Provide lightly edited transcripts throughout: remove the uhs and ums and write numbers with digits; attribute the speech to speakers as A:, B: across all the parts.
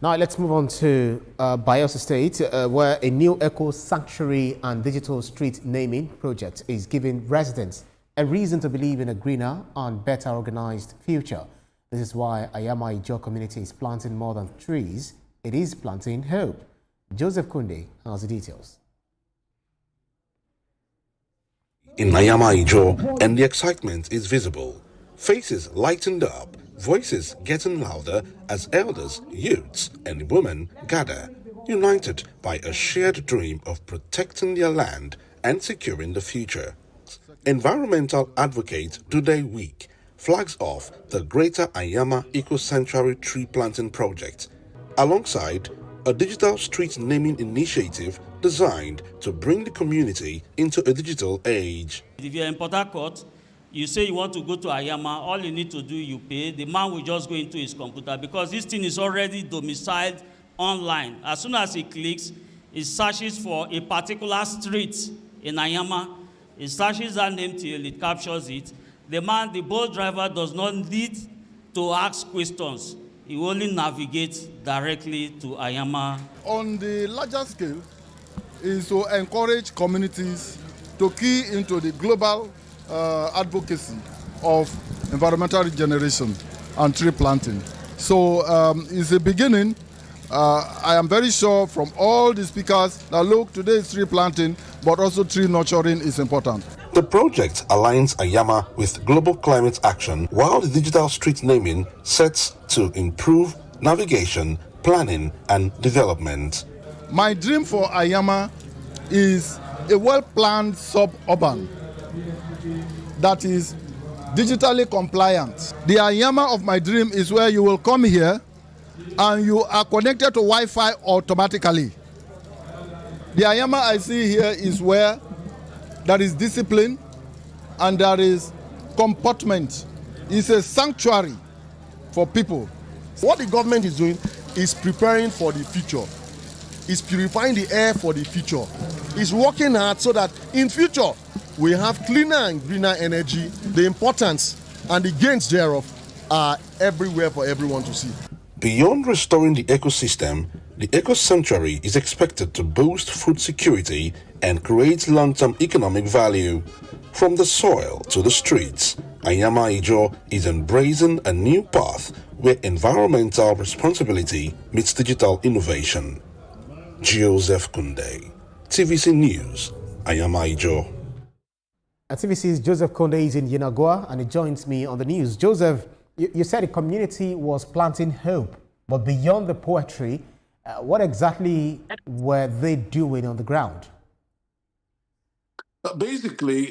A: Now let's move on to Bayelsa State, where a new eco sanctuary and digital street naming project is giving residents a reason to believe in a greener and better organized future. This is why Ayama Ijo community is planting more than trees. It is planting hope. Joseph Kunde has the details.
B: In Ayama Ijo, and the excitement is visible. Faces lightened up, voices getting louder as elders, youths and women gather, united by a shared dream of protecting their land and securing the future. Environmental advocate Today Week flags off the Greater Ayama Eco Sanctuary Tree Planting Project, alongside a digital street naming initiative designed to bring the community into a digital age.
C: If you're in Port Harcourt, you say you want to go to Ayama, all you need to do, you pay. The man will just go into his computer because this thing is already domiciled online. As soon as he clicks, it searches for a particular street in Ayama. It searches that name till it captures it. The man, the boat driver, does not need to ask questions. He only navigates directly to Ayama.
D: On the larger scale, is to encourage communities to key into the global advocacy of environmental regeneration and tree planting. So it's a beginning. I am very sure from all the speakers that look, today is tree planting, but also tree nurturing is important.
B: The project aligns Ayama with global climate action, while the digital street naming sets to improve navigation, planning, and development.
D: My dream for Ayama is a well-planned suburban that is digitally compliant. The Ayama of my dream is where you will come here and you are connected to Wi-Fi automatically. The Ayama I see here is where there is discipline and there is comportment. It's a sanctuary for people.
E: What the government is doing is preparing for the future. It's purifying the air for the future. It's working hard so that in future we have cleaner and greener energy. The importance and the gains thereof are everywhere for everyone to see.
B: Beyond restoring the ecosystem, the Eco Sanctuary is expected to boost food security and create long-term economic value. From the soil to the streets, Ayama Ijo is embracing a new path where environmental responsibility meets digital innovation. Joseph Kunde, TVC News, Ayama Ijo.
A: TVC's Joseph Kunde is in Yenagoa and he joins me on the news. Joseph, you said the community was planting hope, but beyond the poetry, what exactly were they doing on the ground?
F: Basically,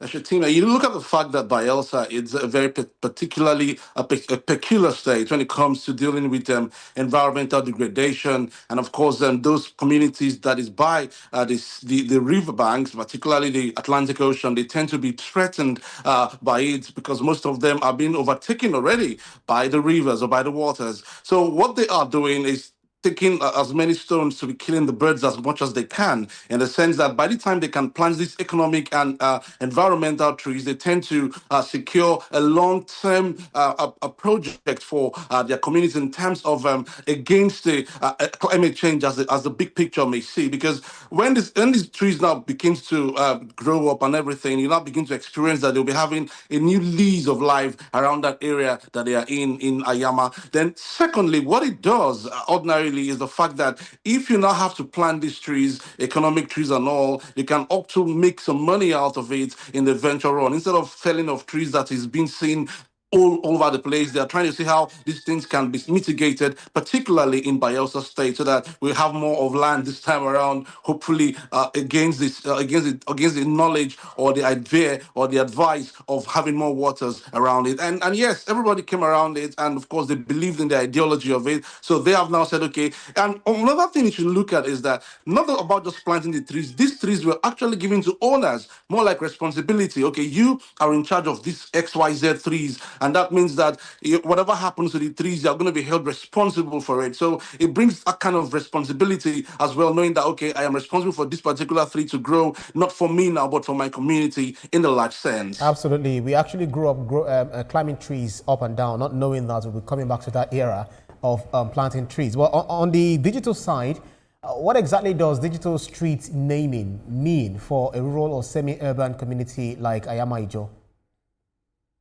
F: Shatima, you look at the fact that Bayelsa is a very particularly a peculiar state when it comes to dealing with environmental degradation, and of course, those communities that is by the riverbanks, particularly the Atlantic Ocean, they tend to be threatened by it because most of them are being overtaken already by the rivers or by the waters. So what they are doing is taking as many stones to be killing the birds as much as they can, in the sense that by the time they can plant these economic and environmental trees, they tend to secure a long-term a project for their communities in terms of against the climate change as the big picture may see. Because when these trees now begins to grow up and everything, you now begin to experience that they'll be having a new lease of life around that area that they are in Ayama. Then secondly, what it does ordinarily is the fact that if you now have to plant these trees, economic trees and all, you can opt to make some money out of it in the venture run. Instead of felling of trees that is being seen all over the place, they are trying to see how these things can be mitigated, particularly in Bayelsa State, so that we have more of land this time around, hopefully against the knowledge or the idea or the advice of having more waters around it. And yes, everybody came around it, and of course they believed in the ideology of it. So they have now said, okay. And another thing you should look at is that not about just planting the trees. These trees were actually given to owners, more like responsibility. Okay, you are in charge of these XYZ trees. And that means that whatever happens to the trees, you are going to be held responsible for it. So it brings a kind of responsibility as well, knowing that, okay, I am responsible for this particular tree to grow, not for me now, but for my community in the large sense.
A: Absolutely. We actually grew up climbing trees up and down, not knowing that we'll be coming back to that era. of planting trees. Well, on the digital side, what exactly does digital street naming mean for a rural or semi-urban community like Ayama Ijo?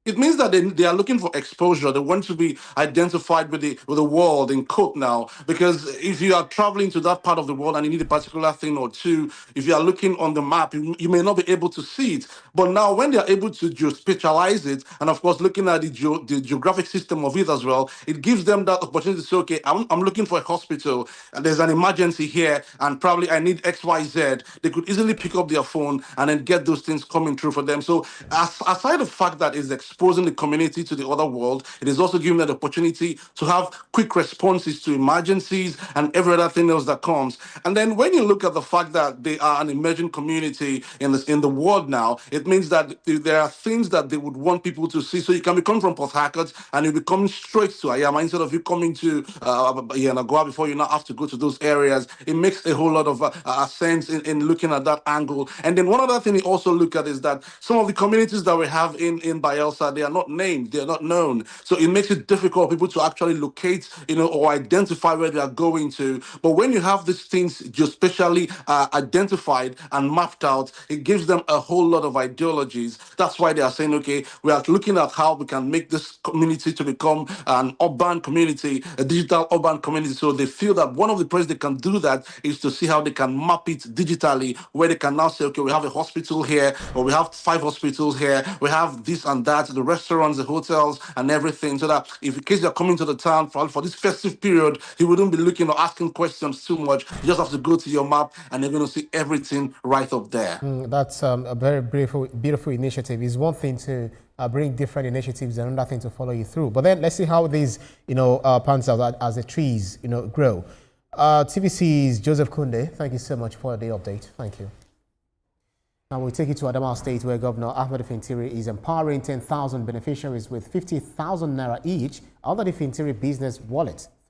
F: It means that they are looking for exposure. They want to be identified with the world in quote now. Because if you are traveling to that part of the world and you need a particular thing or two, if you are looking on the map, you may not be able to see it. But now when they are able to geospatialize it, and of course looking at the geographic system of it as well, it gives them that opportunity to say, okay, I'm looking for a hospital and there's an emergency here and probably I need XYZ. They could easily pick up their phone and then get those things coming through for them. So aside the fact that it's exposing the community to the other world, it is also giving them the opportunity to have quick responses to emergencies and every other thing else that comes. And then when you look at the fact that they are an emerging community in the world now, it means that there are things that they would want people to see. So you can be coming from Port Harcourt and you'll be coming straight to Ayama instead of you coming to Yenagoa before you now have to go to those areas. It makes a whole lot of sense in looking at that angle. And then one other thing you also look at is that some of the communities that we have in Bayelsa, they are not named, they are not known. So it makes it difficult for people to actually locate, or identify where they are going to. But when you have these things just specially identified and mapped out, it gives them a whole lot of ideologies. That's why they are saying, okay, we are looking at how we can make this community to become an urban community, a digital urban community. So they feel that one of the ways they can do that is to see how they can map it digitally, where they can now say, okay, we have a hospital here, or we have 5 hospitals here, we have this and that, the restaurants, the hotels, and everything, so that if in case you're coming to the town for this festive period, you wouldn't be looking or asking questions too much. You just have to go to your map and you're going to see everything right up there.
A: That's a very beautiful initiative. It's one thing to bring different initiatives and another thing to follow you through. But then let's see how these, pans out as the trees, grow. TVC's Joseph Kunde, thank you so much for the update. Thank you. Now we take you to Adamawa State, where Governor Ahmed Fintiri is empowering 10,000 beneficiaries with 50,000 naira each under the Fintiri Business Wallet.